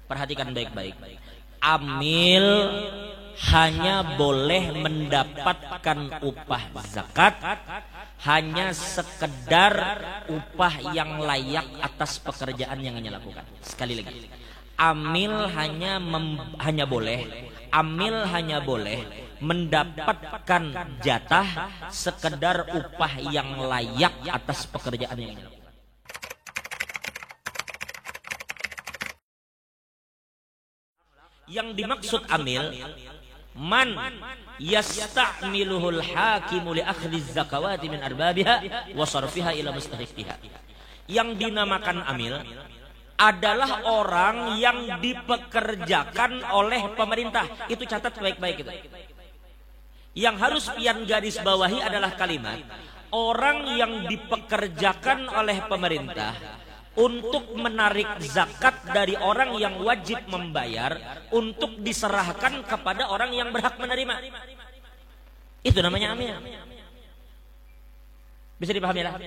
Perhatikan baik-baik. Amil hanya boleh mendapatkan upah zakat hanya sekedar upah yang layak atas pekerjaan yang ia lakukan. Sekali lagi, amil hanya boleh mendapatkan jatah sekedar upah yang layak atas pekerjaan yang ia lakukan. Yang dimaksud amil, man yasta'miluhul hakimu li akhdhi zakawati min arbabiha wa sarfiha ila mustahiqiha. Yang dinamakan amil adalah orang yang dipekerjakan oleh pemerintah. Itu catat baik-baik itu. Yang harus pian garis bawahi adalah kalimat orang yang dipekerjakan oleh pemerintah untuk menarik zakat dari orang yang wajib membayar untuk diserahkan kepada orang yang berhak menerima. Itu namanya amil. Bisa dipahami lah?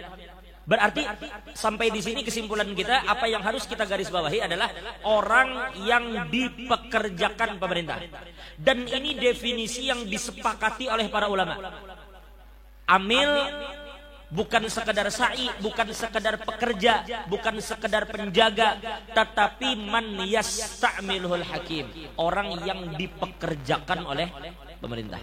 Berarti sampai di sini kesimpulan kita, apa yang harus kita garis bawahi adalah orang yang dipekerjakan pemerintah. Dan ini definisi yang disepakati oleh para ulama. Amil bukan sekedar sa'i, bukan sekedar pekerja, bukan sekedar penjaga, tetapi man yasta'miluhul hakim, orang yang dipekerjakan oleh pemerintah.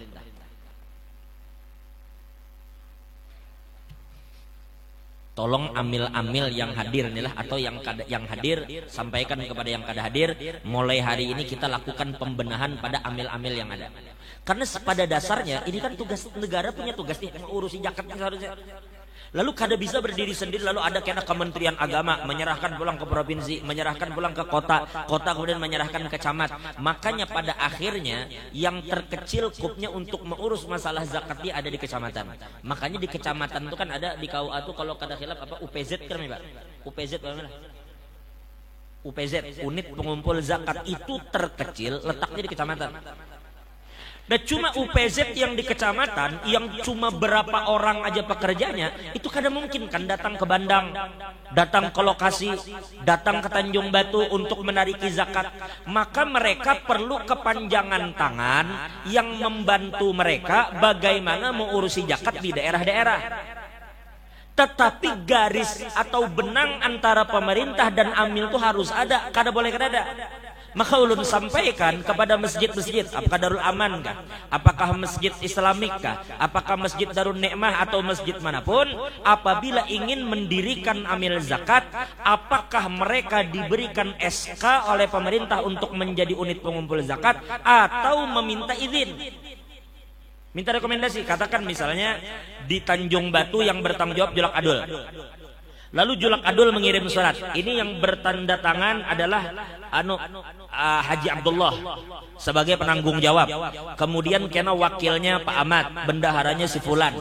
Tolong amil-amil yang hadir inilah atau yang hadir sampaikan kepada yang kada hadir, mulai hari ini kita lakukan pembenahan pada amil-amil yang ada. Karena pada dasarnya ini kan tugas negara, punya tugas nih mengurusi zakat seharusnya. Lalu kada bisa berdiri sendiri, lalu ada kena Kementerian Agama menyerahkan pulang ke provinsi, menyerahkan pulang ke kota, kota kemudian menyerahkan ke camat. Makanya pada akhirnya yang terkecil kupnya untuk mengurus masalah zakat dia ada di kecamatan. Makanya di kecamatan itu kan ada di KUA itu kalau kada khilaf apa UPZ kan Pak? UPZ apa? UPZ, unit pengumpul zakat, itu terkecil letaknya di kecamatan. Dan cuma UPZ yang di kecamatan yang cuma berapa orang aja pekerjanya, itu kadang mungkin kan datang ke Bandang, datang ke lokasi, datang ke Tanjung Batu untuk menariki zakat. Maka mereka perlu kepanjangan tangan yang membantu mereka bagaimana mengurusi zakat di daerah-daerah. Tetapi garis atau benang antara pemerintah dan amil itu harus ada, kada boleh kada ada. Maka ulun sampaikan kepada masjid-masjid, apakah Darul Aman kah? Apakah masjid Islamik kah? Apakah masjid Darul Nikmah atau masjid manapun, apabila ingin mendirikan amil zakat, apakah mereka diberikan SK oleh pemerintah untuk menjadi unit pengumpul zakat atau meminta izin? Minta rekomendasi, katakan misalnya di Tanjung Batu yang bertanggung jawab Julak Adul. Lalu Julak Adul mengirim surat. Ini yang bertanda tangan adalah Haji Abdullah sebagai penanggung jawab. Kemudian kena wakilnya Pak Ahmad, bendaharanya si Fulan,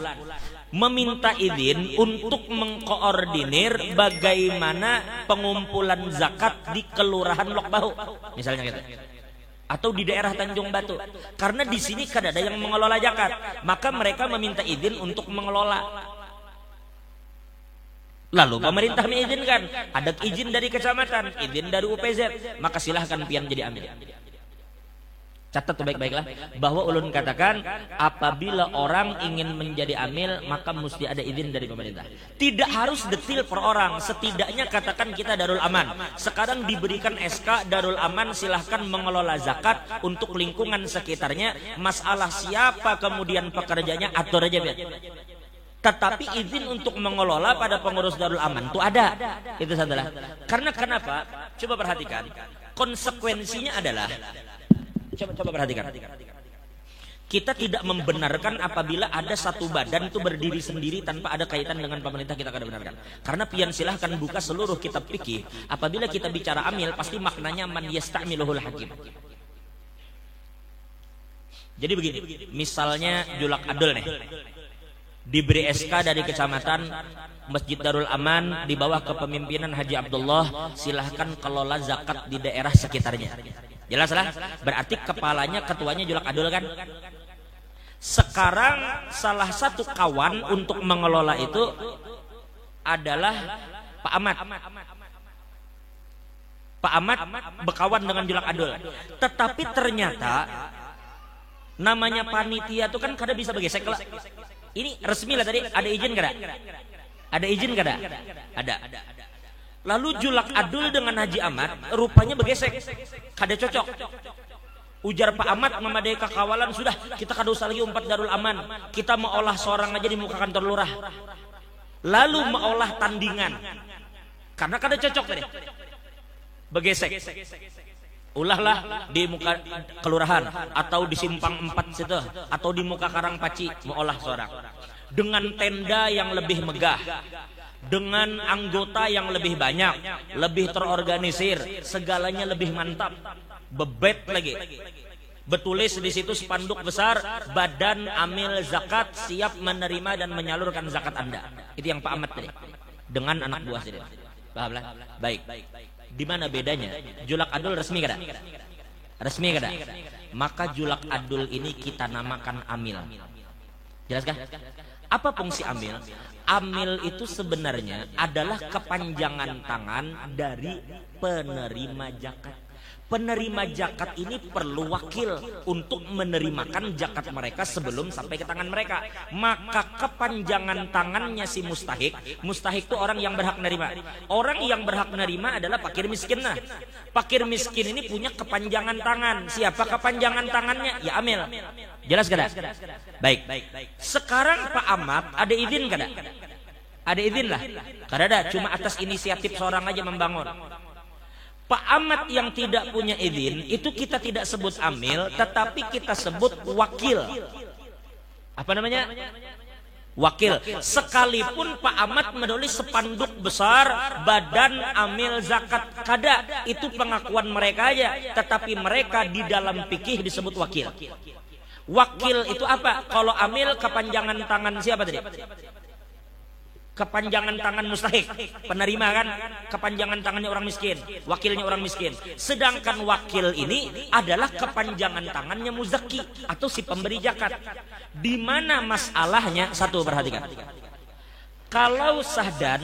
meminta izin untuk mengkoordinir bagaimana pengumpulan zakat di Kelurahan Lok Bahu, misalnya gitu. Atau di daerah Tanjung Batu. Karena di sini kada ada yang mengelola zakat, maka mereka meminta izin untuk mengelola. Lalu pemerintah mengizinkan, ada izin dari kecamatan, izin dari UPZ, maka silahkan pian jadi amil. Catat baik-baiklah bahwa ulun katakan apabila orang ingin menjadi amil maka mesti ada izin dari pemerintah. Tidak harus detil per orang, setidaknya katakan kita Darul Aman. Sekarang diberikan SK Darul Aman, silahkan mengelola zakat untuk lingkungan sekitarnya. Masalah siapa kemudian pekerjanya atur aja biar. Tetapi izin untuk mengelola pada pengurus Darul Aman itu ada. Itu adalah. Karena kenapa? Coba perhatikan. Konsekuensinya adalah, coba perhatikan. Kita tidak membenarkan apabila ada satu badan itu berdiri sendiri tanpa ada kaitan dengan pemerintah, kita kada benarkan. Karena pian silahkan buka seluruh kitab fikih. Apabila kita bicara amil, pasti maknanya man yasta'miluhul hakim. Jadi begini, misalnya Julak Adul nih, diberi SK dari kecamatan Masjid Darul Aman di bawah kepemimpinan Haji Abdullah, silahkan kelola zakat di daerah sekitarnya. Jelas lah? Berarti kepalanya, ketuanya Julak Adul kan? Sekarang salah satu kawan untuk mengelola itu adalah Pak Ahmad. Pak Ahmad berkawan dengan julak adul. Tetapi ternyata namanya panitia itu kan kada bisa bergesek lah. Ini resmi lah tadi, ada izin kada? Ada izin kada? Ada. Lalu julak adul dengan Haji Ahmad rupanya bergesek, kada cocok. Ujar Pak Ahmad memadai kekawalan, sudah kita kada usah lagi umpat Darul Aman, kita mau olah seorang aja di muka kantor lurah. Lalu mau olah tandingan, karena kada cocok tadi, bergesek. Ulahlah di muka kelurahan atau di simpang 4 situ atau di muka Karang Paci mau olah seorang dengan tenda yang lebih megah, dengan anggota yang lebih banyak, lebih terorganisir, segalanya lebih mantap. Bebet lagi. Betulis di situ spanduk besar, Badan Amil Zakat siap menerima dan menyalurkan zakat Anda. Itu yang Pak Ahmad tadi. Dengan anak buah sendiri. Pahamlah? Baik. Di mana bedanya? Julak adul resmi kada? Resmi kada? Maka julak adul ini kita namakan amil. Jelaskah? Apa fungsi amil? Amil itu sebenarnya adalah kepanjangan tangan dari penerima zakat. Penerima zakat ini perlu wakil untuk menerimakan zakat mereka sebelum sampai ke tangan mereka. Maka kepanjangan tangannya si mustahik. Mustahik itu orang yang berhak menerima. Orang yang berhak menerima adalah fakir miskin. Nah, fakir miskin ini punya kepanjangan tangan. Siapa kepanjangan tangannya? Ya amil. Jelas kada? Baik. Sekarang Pak Ahmad ada izin kada? Ada izin lah. Kada ada, cuma atas inisiatif seorang aja membangun. Pak Ahmad yang tidak punya izin itu kita tidak sebut amil, tetapi kita sebut wakil. Apa namanya? Wakil. Sekalipun Pak Ahmad menulis spanduk besar Badan Amil Zakat, kada, itu pengakuan mereka aja, tetapi mereka di dalam fikih disebut wakil. Wakil itu apa? Kalau amil kepanjangan tangan siapa tadi? Kepanjangan tangan mustahik, penerima kan, kepanjangan tangannya orang miskin, wakilnya orang miskin. Sedangkan wakil ini adalah kepanjangan tangannya muzaki atau si pemberi zakat. Di mana masalahnya? Satu, perhatikan. Kalau sahdan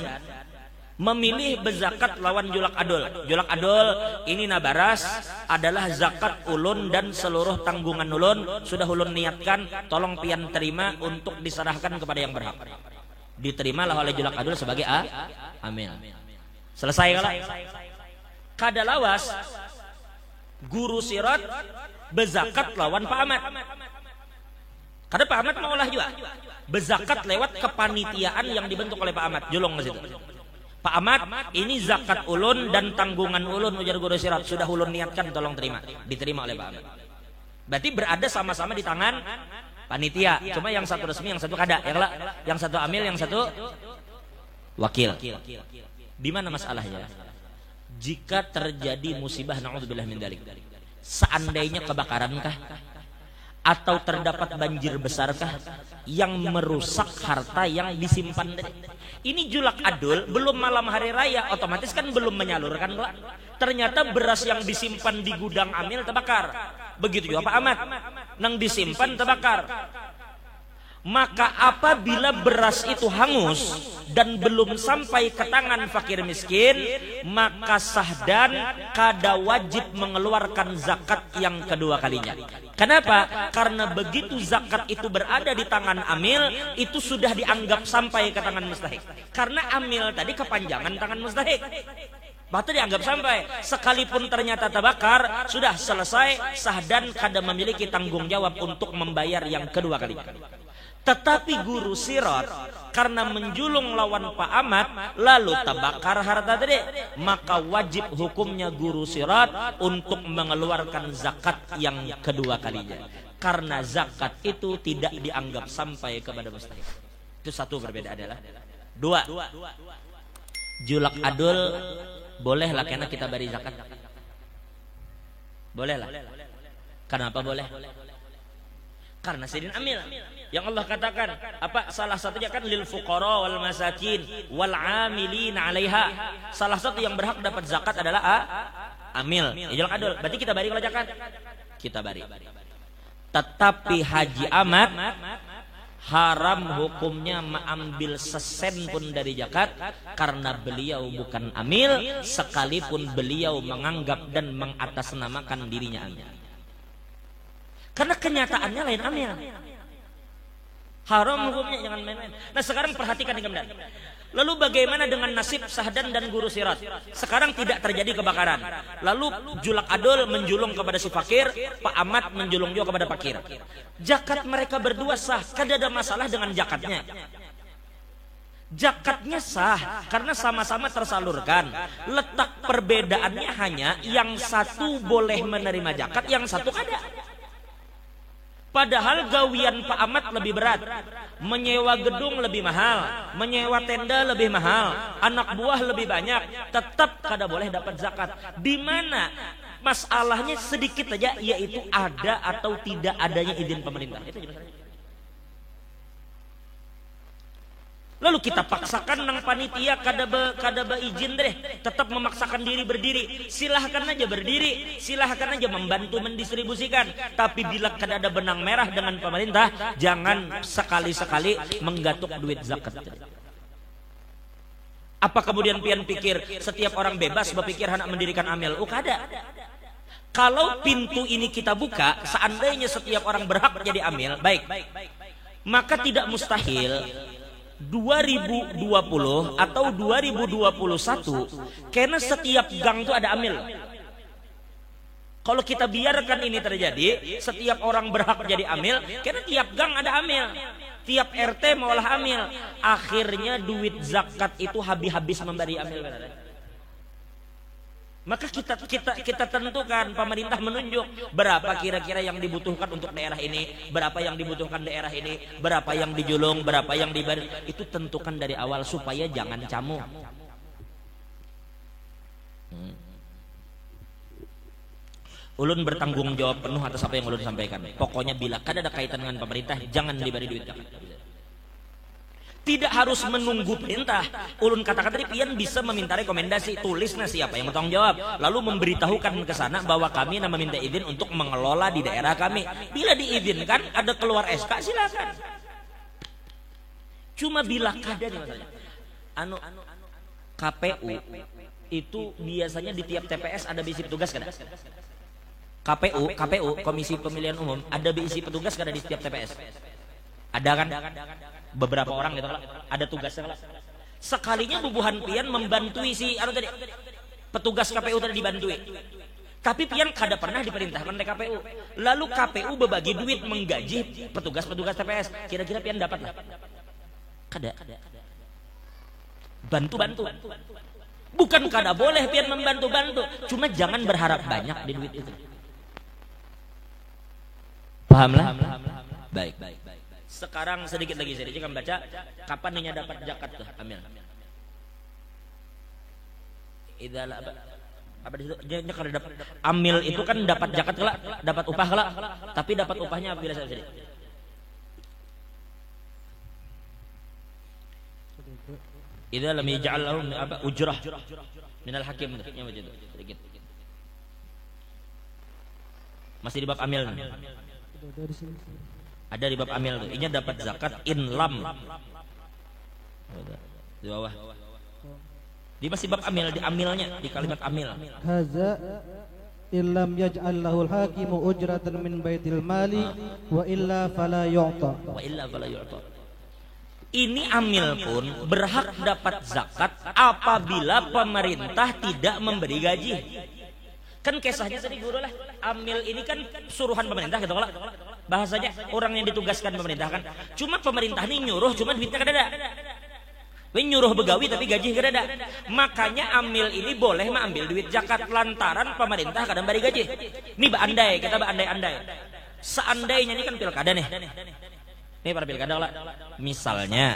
memilih berzakat lawan julak adul. Julak adul ini nabaras adalah zakat ulun dan seluruh tanggungan ulun sudah ulun niatkan, tolong pian terima untuk diserahkan kepada yang berhak. Diterimalah oleh julak adul sebagai amil. Selesai kalau kada lawas guru sirat bezakat lawan Pak Ahmad. Kada Pak Ahmad mau olah juga bezakat lewat kepanitiaan yang dibentuk oleh Pak Ahmad. Julung ke situ. Pak Ahmad, ini zakat ulun dan tanggungan ulun, ujar guru sirat, sudah ulun niatkan, tolong terima. Diterima oleh Pak Ahmad. Berarti berada sama-sama di tangan panitia, cuma yang satu resmi, yang satu kada, yang satu amil, yang satu wakil. Di mana masalahnya? Jika terjadi musibah, naudzubillah min dzalik, seandainya kebakarankah atau terdapat banjir besarkah yang merusak harta yang disimpan tadi? Ini julak adul belum malam hari raya, otomatis kan belum menyalurkan. Ternyata beras yang disimpan di gudang amil terbakar. Begitu juga Pak Ahmad, nang disimpan terbakar. Maka apabila beras itu hangus dan belum sampai ke tangan fakir miskin, maka sahdan kada wajib mengeluarkan zakat yang kedua kalinya. Kenapa? Karena begitu zakat itu berada di tangan amil, itu sudah dianggap sampai ke tangan mustahik. Karena amil tadi kepanjangan tangan mustahik. Batu dianggap sampai, sekalipun ternyata terbakar, sudah selesai, sahdan kada memiliki tanggung jawab untuk membayar yang kedua kali. Tetapi guru sirat karena menjulung lawan Pak Ahmad lalu terbakar harta tadi, maka wajib hukumnya guru sirat untuk mengeluarkan zakat yang kedua kalinya. Karena zakat itu tidak dianggap sampai kepada mustahik. Itu satu. Berbeda adalah dua, julak adul bolehlah karena kita beri zakat. Bolehlah. Kenapa boleh? Karena sidin amil. Yang Allah katakan, apa salah satunya kan lil fuqara wal masakin wal amilin 'alaiha. Salah satu yang berhak dapat zakat adalah amil, julak adul. Berarti kita beri kalau zakat. Kita beri. Tetapi Haji Ahmad haram hukumnya mengambil sesen pun dari zakat, karena beliau bukan amil, sekalipun beliau menganggap dan mengatasnamakan dirinya amil. Karena kenyataannya lain amil. Haram hukumnya, jangan main-main. Nah sekarang perhatikan nih kemudian. Lalu bagaimana dengan nasib Sahdan dan Guru Sirat? Sekarang tidak terjadi kebakaran. Lalu Julak Adul menjulung kepada si fakir, Pak Ahmad menjulung juga kepada fakir. Zakat mereka berdua sah, tidak ada masalah dengan zakatnya. Zakatnya sah karena sama-sama tersalurkan. Letak perbedaannya hanya yang satu boleh menerima zakat, yang satu kada. Padahal gawian Pak Ahmad lebih berat, menyewa gedung lebih mahal, menyewa tenda lebih mahal, anak buah lebih banyak, tetap kada boleh dapat zakat. Di mana masalahnya sedikit aja, yaitu ada atau tidak adanya izin pemerintah. Itu masalahnya. Lalu kita paksakan nang panitia kada izin deh, tetap memaksakan diri berdiri. Silahkan aja berdiri, silahkan aja membantu mendistribusikan. Tapi bila kada ada benang merah dengan pemerintah, jangan sekali-sekali menggatuk duit zakat. Apa kemudian pian pikir setiap orang bebas berpikir hendak mendirikan amil? Kada. Kalau pintu ini kita buka, seandainya setiap orang berhak jadi amil, baik, maka tidak mustahil 2020 atau 2021 karena setiap gang itu ada amil. Kalau kita biarkan ini terjadi, setiap orang berhak jadi amil karena tiap gang ada amil, tiap RT maulah amil, akhirnya duit zakat itu habis-habis memberi amil. Maka kita tentukan, pemerintah menunjuk berapa kira-kira yang dibutuhkan untuk daerah ini, berapa yang dibutuhkan daerah ini, berapa yang dijulung, berapa yang diberi. Itu tentukan dari awal supaya jangan camu. Ulun bertanggung jawab penuh atas apa yang ulun sampaikan. Pokoknya bila kada ada kaitan dengan pemerintah, jangan diberi duit zakat. Tidak harus menunggu perintah. Ulun katakan tadi, pian bisa meminta rekomendasi, tulisnya siapa yang bertanggung jawab, lalu memberitahukan ke sana bahwa kami meminta izin untuk mengelola di daerah kami. Bila diizinkan, ada keluar SK, silakan. Cuma bila kada nih masalahnya. KPU itu biasanya di tiap TPS ada bisi petugas kada? KPU Komisi Pemilihan Umum ada bisi petugas kada di tiap TPS? Ada kan? Beberapa orang gitu ada tugasnya. Sekalinya bubuhan pian membantui si tadi petugas KPU tadi dibantui. Tapi pian kada pernah diperintahkan oleh KPU. Lalu KPU berbagi duit menggaji petugas-petugas TPS. Kira-kira pian dapat lah? Kada. Bantu. Bukan kada boleh pian membantu-bantu, cuma jangan berharap banyak di duit itu. Pahamlah? Baik. Sekarang sedikit lagi saya akan baca kapan hanya dapat zakat tuh amil. Idalah apa di situ? Dia kalau dapat amil itu kan dapat zakat kelak, dapat upah kelak, tapi dapat upahnya apabila saya sedih. Idza lam yaj'al lahu ujrah minal hakim, yang begitu sedikit. Masih di bab amil. Ada di bab amil tuh. Ini dapat zakat in lam. Di bawah. Di masih bab amil, di amilnya, di kalimat amil. Haza illam yaj'al lahul hakimu ujratan min baitil mali wa illa fala yu'ta. Ini amil pun berhak dapat zakat apabila pemerintah tidak memberi gaji. Kan kisahnya tadi guru lah, amil ini kan suruhan pemerintah gitu kalau bahasanya orang yang ditugaskan pemerintah kan. Cuma pemerintah ini nyuruh, cuma duitnya kada ada. Nyuruh begawi tapi gaji kada ada. Makanya amil ini boleh mengambil duit zakat lantaran pemerintah kada beri gaji. Ini berandai, kita berandai-andai. Seandainya ini kan pilkada nih. Nih para pilkada lah. Misalnya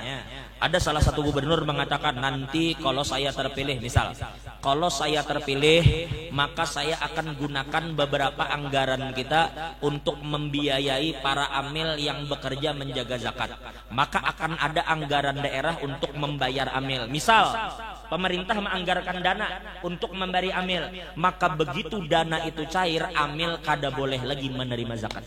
ada salah satu gubernur mengatakan nanti kalau saya terpilih, misal kalau saya terpilih maka saya akan gunakan beberapa anggaran kita untuk membiayai para amil yang bekerja menjaga zakat. Maka akan ada anggaran daerah untuk membayar amil. Misal pemerintah menganggarkan dana untuk memberi amil, maka begitu dana itu cair, amil kada boleh lagi menerima zakat.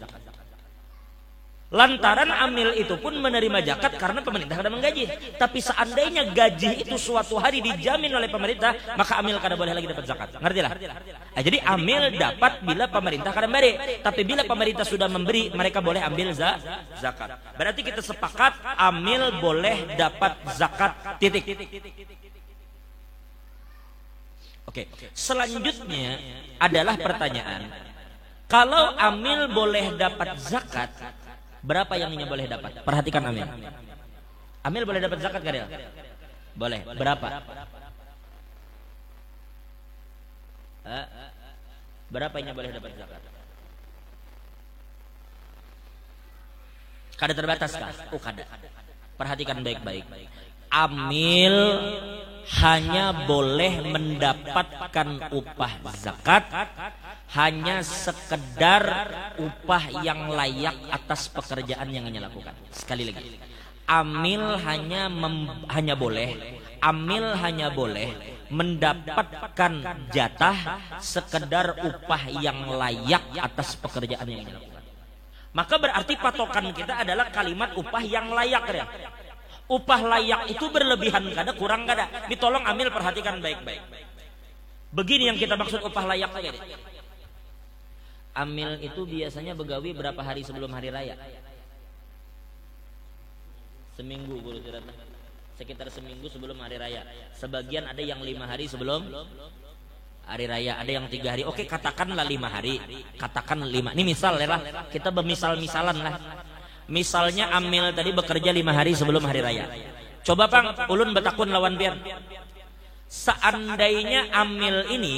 Lantaran amil itu pun menerima zakat karena pemerintah kada menggaji. Tapi seandainya gaji itu suatu hari dijamin oleh pemerintah, maka amil kada boleh lagi dapat zakat. Ngerti lah? Nah, jadi amil dapat bila pemerintah kada memberi. Tapi bila pemerintah sudah memberi, mereka boleh ambil zakat. Berarti kita sepakat amil boleh dapat zakat. Titik. Oke. Selanjutnya adalah pertanyaan. Kalau amil boleh dapat zakat, berapa yang ini boleh dapat? Perhatikan amil. Amil boleh dapat zakat gak? Boleh. Berapa? Berapa yang boleh dapat zakat? Kada terbatas kah? Oh kada. Perhatikan baik-baik. Amil hanya boleh mendapatkan upah zakat hanya sekedar upah yang layak atas pekerjaan yang ia lakukan. Sekali lagi, amil hanya boleh mendapatkan jatah sekedar upah yang layak atas pekerjaan yang ia lakukan. Maka berarti patokan kita adalah kalimat upah yang layak ya. Upah layak itu berlebihan kada, kurang kada. Ditolong amil perhatikan baik-baik. Begini yang kita maksud upah layak tadi. Amil itu biasanya begawi berapa hari sebelum hari raya? Seminggu guru cerita. Sekitar seminggu sebelum hari raya. Sebagian ada yang 5 hari sebelum hari raya, ada yang 3 hari. Oke, katakanlah 5 hari. Katakan 5. Ini misal ya lah. Kita bermisal-misalan lah. Misalnya amil tadi bekerja 5 hari sebelum hari raya. Coba Pang, ulun betakun lawan biar. Seandainya amil ini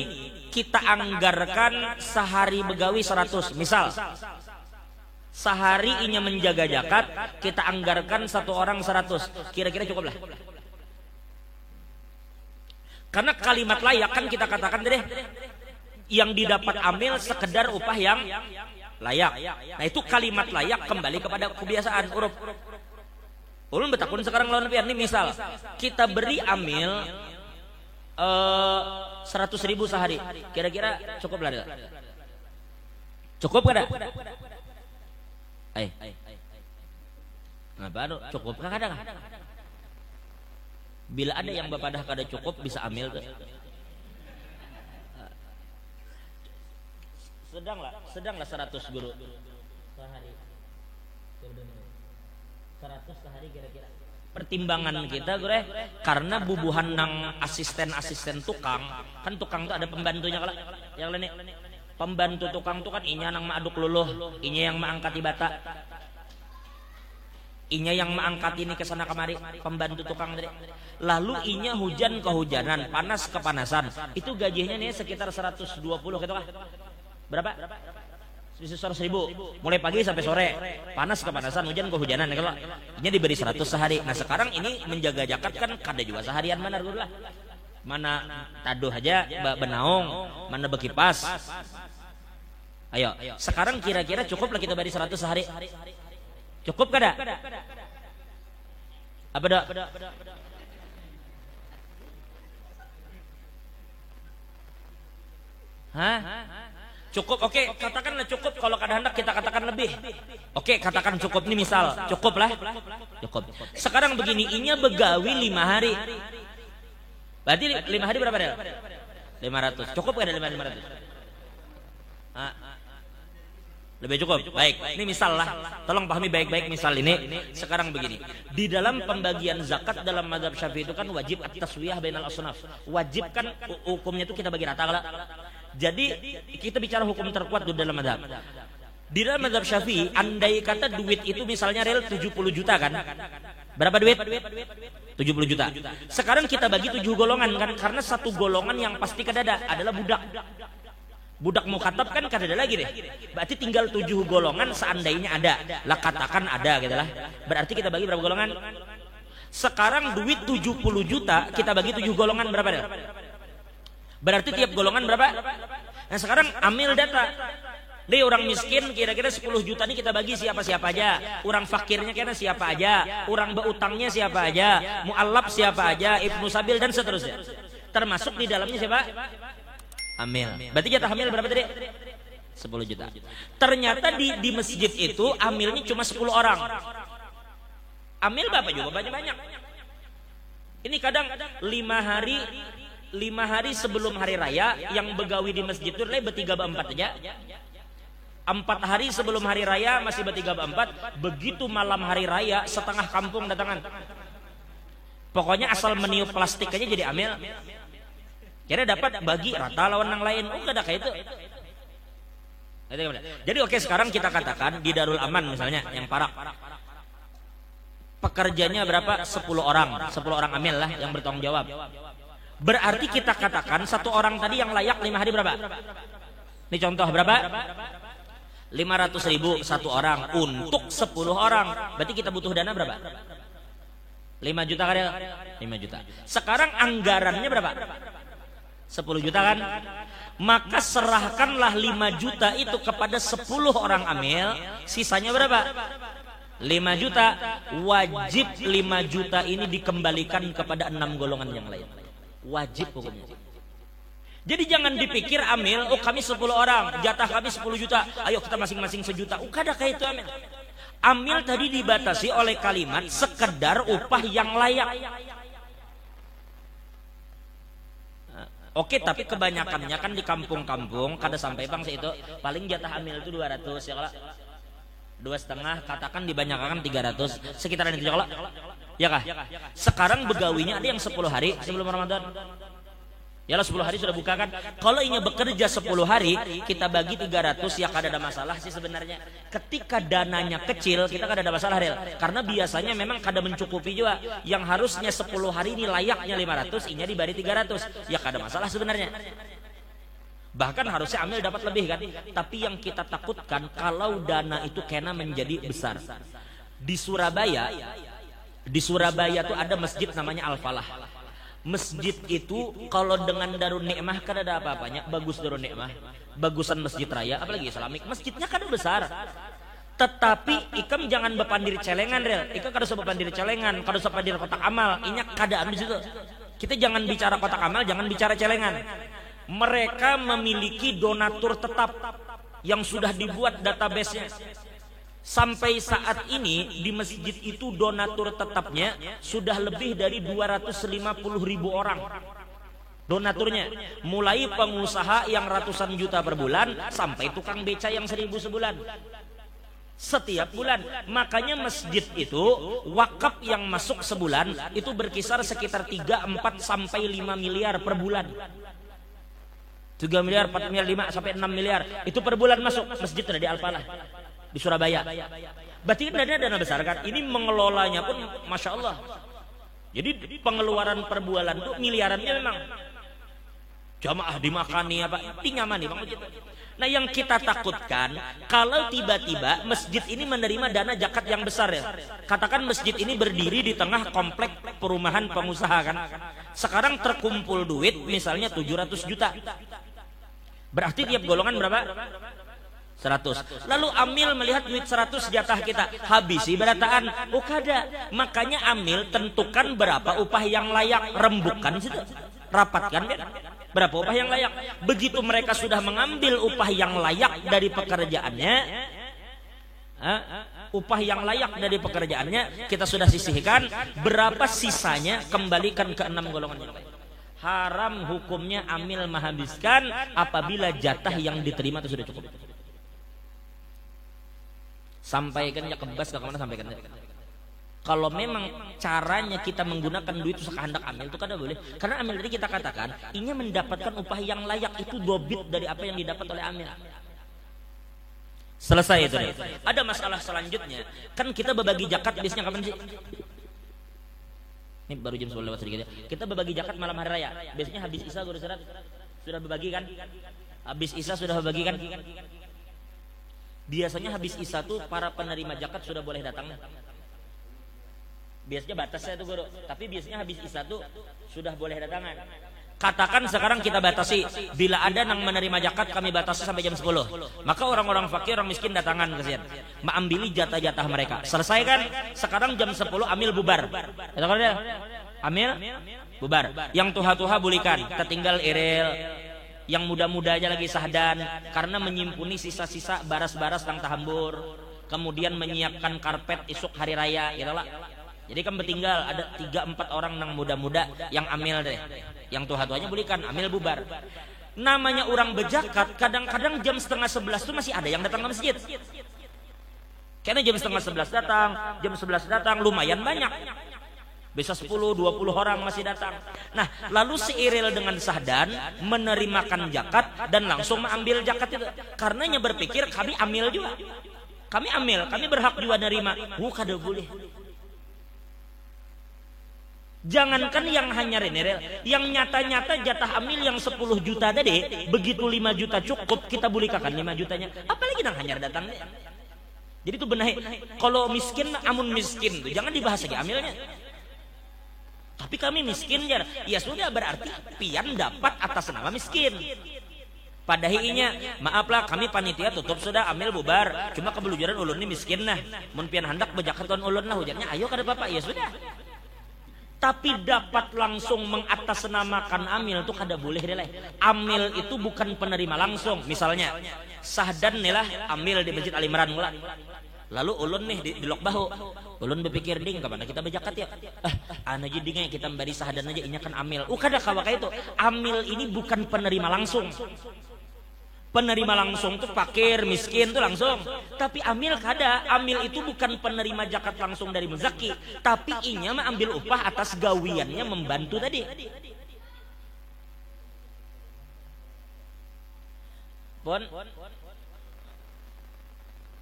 kita anggarkan sehari begawi 100, misal sehari inya menjaga zakat, kita anggarkan satu orang 100, kira-kira cukup lah. Karena kalimat layak kan kita katakan deh, yang didapat amil sekedar upah yang layak. Nah itu kalimat layak kembali kepada kebiasaan huruf. Ulun betakun sekarang lawan biar ini misal kita beri amil 100.000 sehari, kira-kira cukup lah? Cukup kada? Baru cukup kada? Bila ada yang bapak dah kada cukup bisa amil tuh. Sedanglah 100 guru sehari. 100 sehari kira-kira. Pertimbangan kita gure karena bubuhan nang asisten tukang, kan tukang tuh ada pembantunya kalau yang lain pembantu tukang tuh kan inya nang maaduk luluh, inya yang maangkat bata, inya yang maangkat ini kesana kemari, pembantu tukang tadi. Lalu inya hujan kehujanan, panas kepanasan, itu gajinya nih sekitar 120 gitu kah? Berapa? 100.000 mulai pagi sampai sore, panas kepanasan, hujan kehujanan kalau ini diberi 100 sehari. Nah sekarang ini menjaga zakat kan kada juga seharian mana lah, mana taduh aja benaung, mana bekipas. Ayo sekarang kira-kira cukup lah kita beri 100 sehari, cukup kada? Apa dah? Hah? Cukup, oke, katakanlah cukup. Kalau kadang hendak kita katakan lebih. Oke, katakan cukup nih misal, cukup lah. Cukup. Sekarang begini, inya begawi 5 hari. Berarti 5 hari berapa dia? 500. Cukup gak ada 500? Lebih cukup. Baik, ini misal lah. Tolong pahami baik-baik misal ini. Sekarang begini, di dalam pembagian zakat dalam mazhab Syafi'i itu kan wajib at-taswiyah bainal asnaf. Wajib kan hukumnya itu kita bagi rata lah. Jadi kita bicara hukum terkuat di dalam mazhab. Di dalam mazhab Syafi'i, andai kata duit itu misalnya real 70 juta kan? Berapa duit? 70 juta. Sekarang kita bagi 7 golongan kan? Karena satu golongan yang pasti kadada adalah budak. Budak mukatab kan kadada lagi deh. Berarti tinggal 7 golongan seandainya ada. Lah katakan ada gitu lah. Berarti kita bagi berapa golongan? Sekarang duit 70 juta kita bagi 7 golongan berapa deh? Berarti tiap golongan berapa? Nah sekarang amil data. Deh orang miskin kira-kira 10 juta ini kita bagi siapa-siapa aja. Orang fakirnya kira siapa aja. Orang beutangnya siapa aja. Mu'allab siapa aja. Ibnu Sabil dan seterusnya. Termasuk di dalamnya siapa? Amil. Berarti jatah amil berapa tadi? 10 juta. Ternyata di masjid itu amilnya cuma 10 orang. Amil Bapak juga banyak-banyak. Ini kadang 5 hari sebelum hari raya yang begawi di masjid itu bertiga berempat aja. 4 hari sebelum hari raya masih bertiga berempat. Begitu malam hari raya setengah kampung datangan. Pokoknya asal meniup plastik aja jadi amil. Kira dapat bagi rata lawan yang lain. Oh, gak ada kayak itu. Jadi oke, sekarang kita katakan di Darul Aman misalnya yang Parak, pekerjanya berapa? 10 orang amil lah yang bertanggung jawab. Berarti kita katakan satu orang tadi yang layak 5 hari berapa? Ini contoh berapa? 500.000 satu orang untuk 10 orang. Berarti kita butuh dana berapa? 5 juta kan? 5 juta. Sekarang anggarannya berapa? 10 juta kan? Maka serahkanlah 5 juta itu kepada 10 orang amil. Sisanya berapa? 5 juta. Wajib 5 juta ini dikembalikan kepada 6 golongan yang lain. Wajib hukumnya. Jadi jangan dipikir amil, oh kami 10 orang, jatah kami 10 juta, ayo kita masing-masing sejuta. Kada kayak itu amil. Amil tadi dibatasi oleh kalimat sekedar upah yang layak. Oke, tapi kebanyakannya kan di kampung-kampung kada sampai bang itu paling jatah amil itu 200 ya kalau 2,5 katakan dibanyakan 300 sekitaran itu ya kalau ya kah? Sekarang begawinya ada yang 10 hari sebelum Ramadan. Ya lah 10 hari sudah buka kan. Kalau ingin bekerja 10 hari kita bagi 300 ya kada ada masalah sih sebenarnya. Ketika dananya kecil kita kada ada masalah real. Karena biasanya memang kada mencukupi juga. Yang harusnya 10 hari ini layaknya 500 ini diberi 300. Ya kada masalah sebenarnya. Bahkan harusnya amil dapat lebih kan. Tapi yang kita takutkan kalau dana itu kena menjadi besar. Di Surabaya tuh ada masjid namanya Al-Falah. Masjid itu kalau dengan Darun Nikmah kan ada apa-apanya. Bagus Darun Nikmah, bagusan masjid raya, apalagi Islamik. Masjidnya kan besar. Tetapi ikam jangan bepandir celengan real. Ikam kada usah bepandir celengan, kada usah pandir kotak amal. Inyak kadaan di situ. Kita jangan bicara kotak amal, jangan bicara celengan. Mereka memiliki donatur tetap yang sudah dibuat database-nya. Sampai saat ini di masjid itu donatur tetapnya sudah lebih dari 250.000 orang. Donaturnya mulai pengusaha yang ratusan juta per bulan sampai tukang beca yang 1.000 sebulan. Setiap bulan. Makanya masjid itu wakaf yang masuk sebulan itu berkisar sekitar 3, 4 sampai 5 miliar per bulan. 3 miliar, 4 miliar, 5 sampai 6 miliar itu per bulan masuk masjid di Al-Falah di Surabaya. Berarti dana besar kan. Ini mengelolanya pun Masya Allah. Jadi pengeluaran per bulan tuh miliarannya memang. Jamaah dimakani apa, tinggamani bang. Nah yang kita takutkan kalau tiba-tiba masjid ini menerima dana zakat yang besar ya. Katakan masjid ini berdiri di tengah komplek perumahan pengusaha kan. Sekarang terkumpul duit misalnya 700 juta. Berarti tiap golongan berapa? 100. Lalu amil melihat duit 100 jatah kita habisi berataan. Oh kada. Makanya amil tentukan berapa upah yang layak, rembukan situ. Rapatkan kan? Berapa upah yang layak. Begitu mereka sudah mengambil upah yang layak dari pekerjaannya, upah yang layak dari pekerjaannya kita sudah sisihkan, berapa sisanya kembalikan ke 6 golongan yang lain. Haram hukumnya amil menghabiskan apabila jatah yang diterima itu sudah cukup. Sampaikan ya kebas ke mana sampaikan. Kalau memang caranya kita menggunakan duit itu sekehendak amil itu kada boleh. Karena amil tadi kita katakan ini mendapatkan upah yang layak itu dobit dari apa yang didapat oleh amil. Selesai itu. Ada masalah selanjutnya. Kan kita berbagi zakat biasanya kapan sih? Ini baru jam 10 lewat sedikit ya. Kita berbagi zakat malam hari raya. Biasanya habis Isya sudah berbagi kan? Habis Isya sudah berbagi kan? Biasanya habis Isya tuh para penerima zakat sudah boleh datang. Biasanya batasnya tuh guru. Tapi biasanya habis Isya tuh sudah boleh datangan. Katakan sekarang kita batasi. Bila ada yang menerima zakat kami batasi sampai jam 10. Maka orang-orang fakir, orang miskin datangan ke sini. Mengambil jatah-jatah mereka. Selesai kan? Sekarang jam 10 amil bubar. Amil bubar. Yang tuha-tuha bulikan. Tertinggal iril. yang muda-muda aja lagi sahdan karena menyimpuni sisa-sisa baras-baras tang tahambur, kemudian menyiapkan karpet isuk hari raya gitu lah. Jadi kan bertinggal ada 3-4 orang nang muda-muda yang amil deh, yang tua-tuanya belikan amil bubar. Namanya orang bejakat, kadang-kadang jam 10:30 tuh masih ada yang datang ke masjid. Karena jam 10:30 datang, jam 11 datang, lumayan banyak. Bisa 10-20 orang masih datang. Nah, lalu seiril dengan sahdan menerimakan zakat dan langsung mengambil zakat itu. Karenanya berpikir kami amil juga. Kami amil, kami berhak juga nerima. Kada boleh. Jangankan yang hanya renirel, yang nyata-nyata jatah amil yang 10 juta tadi, begitu 5 juta cukup, kita bulikakan 5 jutanya. Apalagi yang hanya datang. Jadi itu benahi. Kalau miskin, amun miskin tuh jangan dibahas lagi amilnya. Tapi kami miskin ya sudah berarti pian dapat atas nama miskin. Padahinya maaflah kami panitia tutup sudah amil bubar. Cuma kebelujaran ulun ini miskin nah. Mun pian hendak bejaketon ulun lah hujannya ayo kada bapak ya sudah. Tapi dapat langsung mengatasnamakan amil itu kada boleh deh. Amil itu bukan penerima langsung. Misalnya sahdan nih lah amil di Masjid Al Imran mula. Lalu ulun nih di lok bahu. Ulun berpikir ding kapan kita bejakat ya. Anu aja ding kita bari sahdan aja inya kan amil. Kada kawa kayak itu. Amil ini bukan penerima langsung. Penerima langsung tuh fakir, miskin tuh langsung. Tapi amil kada. Amil itu bukan penerima zakat langsung dari muzaki, tapi inya mengambil upah atas gawiannya membantu tadi. Pon.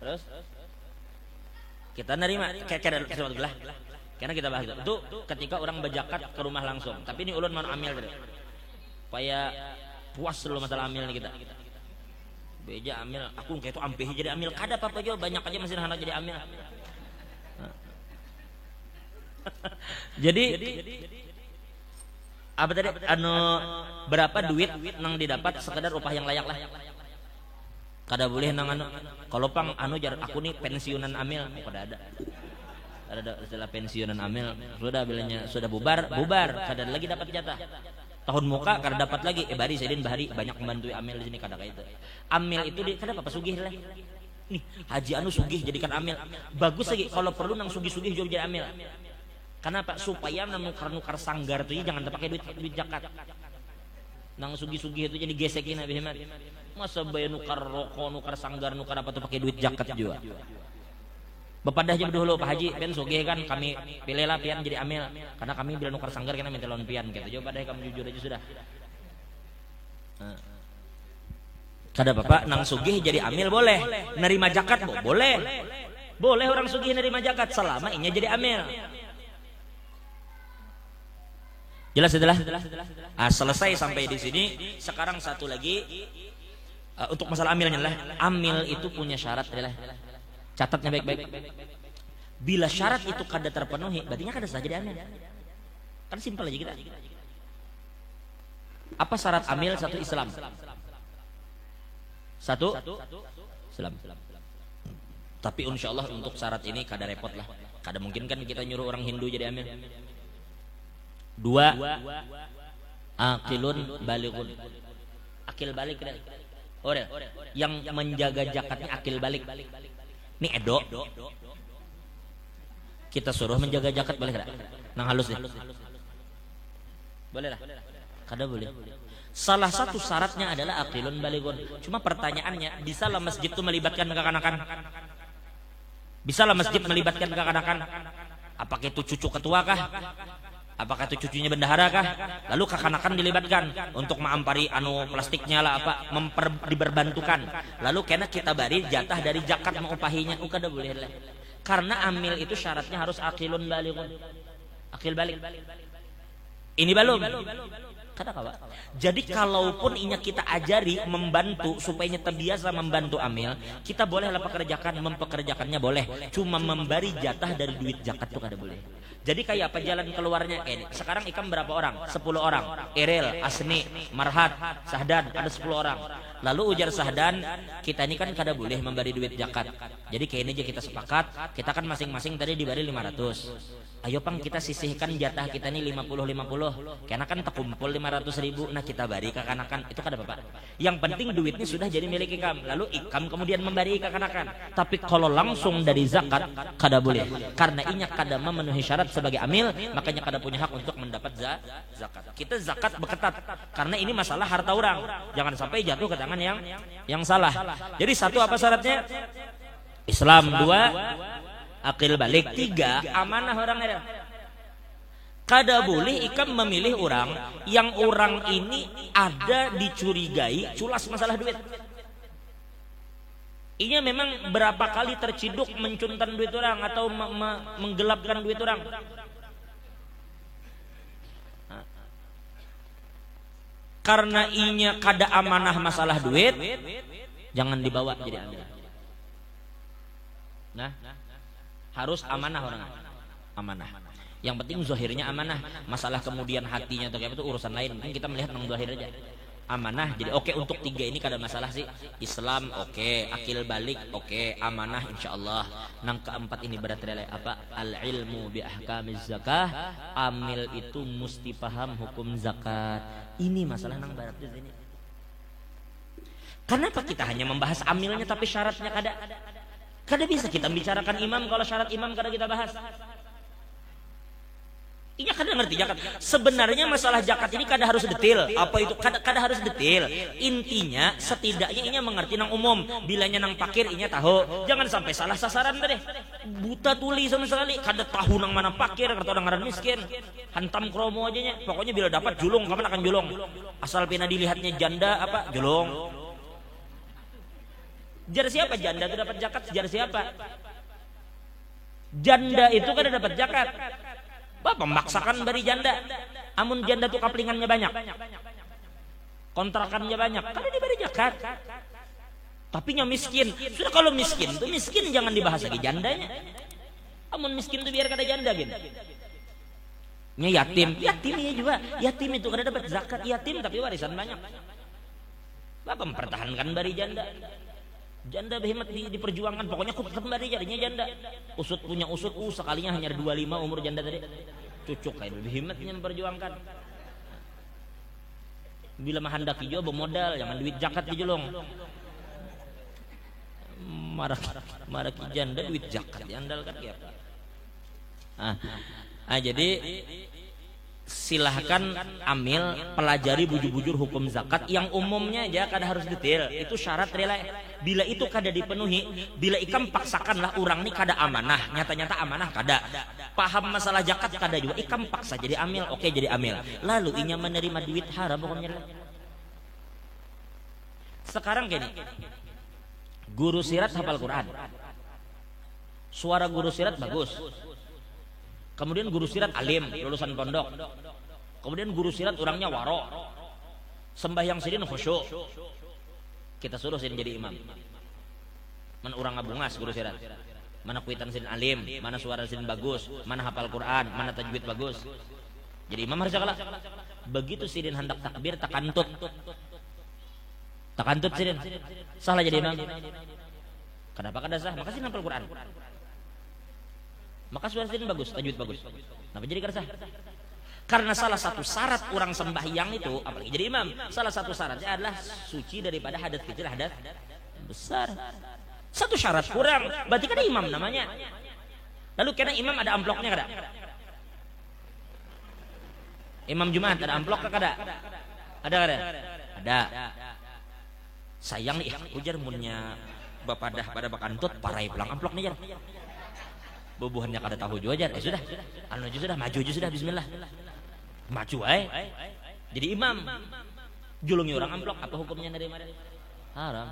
Terus kita nerima kayak sesuatu lah. Karena kita bahas itu ketika orang bejakat ke rumah langsung. Tapi ini ulun mau amil tadi. Supaya puas dulu masalah amil ini kita. Beja amil, aku kayak itu ampih jadi amil. Kada apa-apa juga banyak aja masih anak jadi amil. Jadi apa tadi? Berapa duit nang didapat sekedar upah yang layak lah. Kada boleh nang kalau pang jar aku nih pensiunan amil kada ada. Ada setelah pensiunan amil sudah bilangnya sudah bubar kada lagi dapat jatah. Tahun muka kada dapat lagi bari sedin bahari banyak membantu amil di sini kada kayak itu. Amil itu kada apa sugih lah. Nih haji sugih jadikan amil. Bagus lagi kalau perlu nang sugih-sugih juga jadi amil. Kenapa? Supaya nukar sanggar tuh jangan pakai duit zakat. Nang sugih-sugih itu jadi gesekin habis hemat. Masa bayar nukar rokok, nukar sanggar, nukar apa tuh pakai duit zakat juga. Bapak dah jam dulu Pak Haji, pian sugih kan kami pilihlah pian jadi amil karena kami bila nukar sanggar karena minta lawan pian gitu. Coba dah kamu jujur aja sudah. Kada bapak nang sugih jadi amil boleh, nerima zakat boleh. Boleh orang sugih nerima zakat selama inya jadi amil. Jelas setelah selesai sampai di sini. Sekarang satu lagi untuk masalah amilnya lah. Amil itu punya syarat lah. Catatnya baik-baik. Bila syarat itu kada terpenuhi, berarti kada sah jadi amil. Kan simpel aja kita. Apa syarat amil? Satu Islam. Satu Islam. Tapi insya Allah untuk syarat ini kada repot lah. Kada mungkin kan kita nyuruh orang Hindu jadi amil. 2 aqilun balighun. Akil balik kan? Yang menjaga zakatnya akil balik. Ini edo. Kita suruh menjaga zakat boleh kada? Nang halus deh. Boleh lah. Kada boleh. Salah satu syaratnya adalah aqilun balighun. Cuma pertanyaannya, bisalah masjid itu melibatkan kekanakan? Bisalah masjid melibatkan kekanakan? Apakah itu cucu ketua kah? Apakah itu cucunya bendahara kah? Lalu kekanakan dilibatkan untuk mengampari plastiknya lah apa diberbantukan. Lalu kena kita bari jatah dari zakat mengupahinya. Kada boleh lah. Karena amil itu syaratnya harus aqilun balighun. Akil balik. Ini belum. Kada kawa. Jadi kalaupun inya kita ajari membantu supaya terbiasa membantu amil, kita boleh lah mempekerjakannya boleh. Cuma memberi jatah dari duit zakat itu kada boleh. Jadi kayak apa jalan keluarnya? Sekarang ikam berapa orang? 10 orang. Eril, Asni, Marhat, Sahdan, ada 10 orang. Lalu ujar Sahdan, kita ini kan kada boleh memberi duit zakat. Jadi kayak ini aja kita sepakat, kita kan masing-masing tadi diberi 500. Ayo pang kita sisihkan jatah kita ini 50-50. Karena kan terkumpul 500 500.000, nah kita bari ke kanakan, itu kada apa-apa. Yang penting duitnya sudah jadi milik ikam, lalu ikam kemudian membari ke kanakan. Tapi kalau langsung dari zakat kada boleh, karena inya kada memenuhi syarat sebagai amil, makanya kada punya hak untuk mendapat zakat. Kita zakat beketat, karena ini masalah harta orang, jangan sampai jatuh ke tangan yang salah. Jadi satu, apa syaratnya? Islam. 2, akil balik. 3, amanah orang ada. Kada boleh ikam memilih orang yang orang ini ada dicurigai culas masalah duit. Inya memang berapa kali terciduk mencuntan duit orang atau menggelapkan duit orang. Karena inya kada amanah masalah duit, jangan dibawa jadi amil. Nah, harus amanah orang, amanah. Yang penting zahirnya amanah. Masalah kemudian hatinya atau kayak itu urusan lain. Mungkin kita melihat nang zahir aja. Amanah. Jadi oke, untuk 3 ini kada masalah sih. Islam oke, akil balik oke, amanah insyaallah. Nang keempat ini berarti apa? Al ilmu bi ahkamiz zakah. Amil itu mesti paham hukum zakat. Ini masalah nang barat di sini. Kenapa kita hanya membahas amilnya tapi syaratnya kada bisa kita bicarakan imam kalau syarat imam kada kita bahas. Inya kada ngerti zakat. Sebenarnya masalah zakat ini kada harus detail. Apa itu? Kada harus detail. Intinya setidaknya inya mengerti nang umum. Bilanya nang pakir inya tahu. Jangan sampai salah sasaran deh. Buta tuli sama sekali. Kada tahu nang mana pakir, kartu orang ngaran miskin. Hantam kromo aja nya. Pokoknya bila dapat julung, kapan akan julung. Asal pina dilihatnya janda apa? Julung. Jar siapa janda itu dapat zakat? Jar siapa? Janda itu kada dapat zakat. Bapak memaksakan bari janda. Amun janda tuh kaplingannya banyak, kontrakannya banyak, karena diberi zakat. Tapi nya miskin. Sudah kalau miskin tuh miskin jangan dibahas lagi jandanya. Amun miskin tuh biar kada janda gitu. Nya yatim ya juga. Yatim itu kada dapat zakat, yatim tapi warisan banyak. Bapak mempertahankan bari janda. Janda behemat diperjuangkan, pokoknya aku tetap bari jadinya janda. Usut punya usut, sekalinya hanya 25 umur janda tadi. Cucuk kayak behematnya memperjuangkan. Bila mah hendak hijau bermodal, jangan duit zakat dijolong. Marah janda duit zakat diandalkan ya. Jadi silahkan amil, pelajari bujur-bujur hukum zakat yang umumnya aja kada harus detail. Itu syarat rela. Bila itu kada dipenuhi, bila ikam paksakanlah orang ini kada amanah, nyata-nyata amanah kada. Paham masalah zakat kada juga, ikam paksa jadi amil, oke jadi amil. Lalu inya menerima duit haram pokoknya. Sekarang gini, guru sirat hafal Quran, suara guru sirat bagus. Kemudian guru sirat alim, lulusan pondok. Kemudian guru sirat orangnya waro, sembahyang sidin khusyuk. Kita suruh sidin jadi imam. Mana orang ngabungas guru sirat, mana kuitan sidin alim, mana suara sidin bagus, mana hafal Quran, mana tajwid bagus. Jadi imam harus kalah. Begitu sidin hendak takbir takantut sidin, salah jadi imam. Kenapa kada sah? Maka sidin hafal Quran. Maka suara sidin bagus, tajwid bagus. Kenapa jadi kada sah? Karena salah satu syarat orang sembahyang itu, apalagi jadi imam, salah satu syaratnya adalah suci daripada hadas kecil, hadas besar. Satu syarat kurang, berarti kada imam namanya. Lalu karena imam ada amploknya kada? Imam Jumat ada amplok kada? Ada kada? Ada. Sayang nih, ujar munnya bapak dah pada bakantut parai pulang amplok nih jar. Bubuhannya kada tahu juga jar. Sudah, anu sudah maju sudah, bismillah. Maju jadi imam. Julungi orang amplok, apa hukumnya nerima? Haram.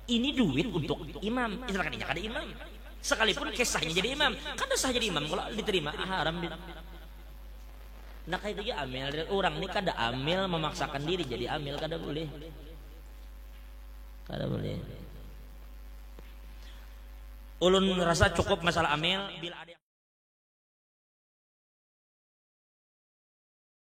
Ini duit untuk imam. Misalkan dia kada imam, sekalipun kisahnya jadi imam, kada sah jadi imam kalau diterima. Haram. Nah kayak itu ya amil. Orang ini kada amil memaksakan diri jadi amil, kada boleh. Kada boleh. Ulun rasa cukup masalah amil. Bila ada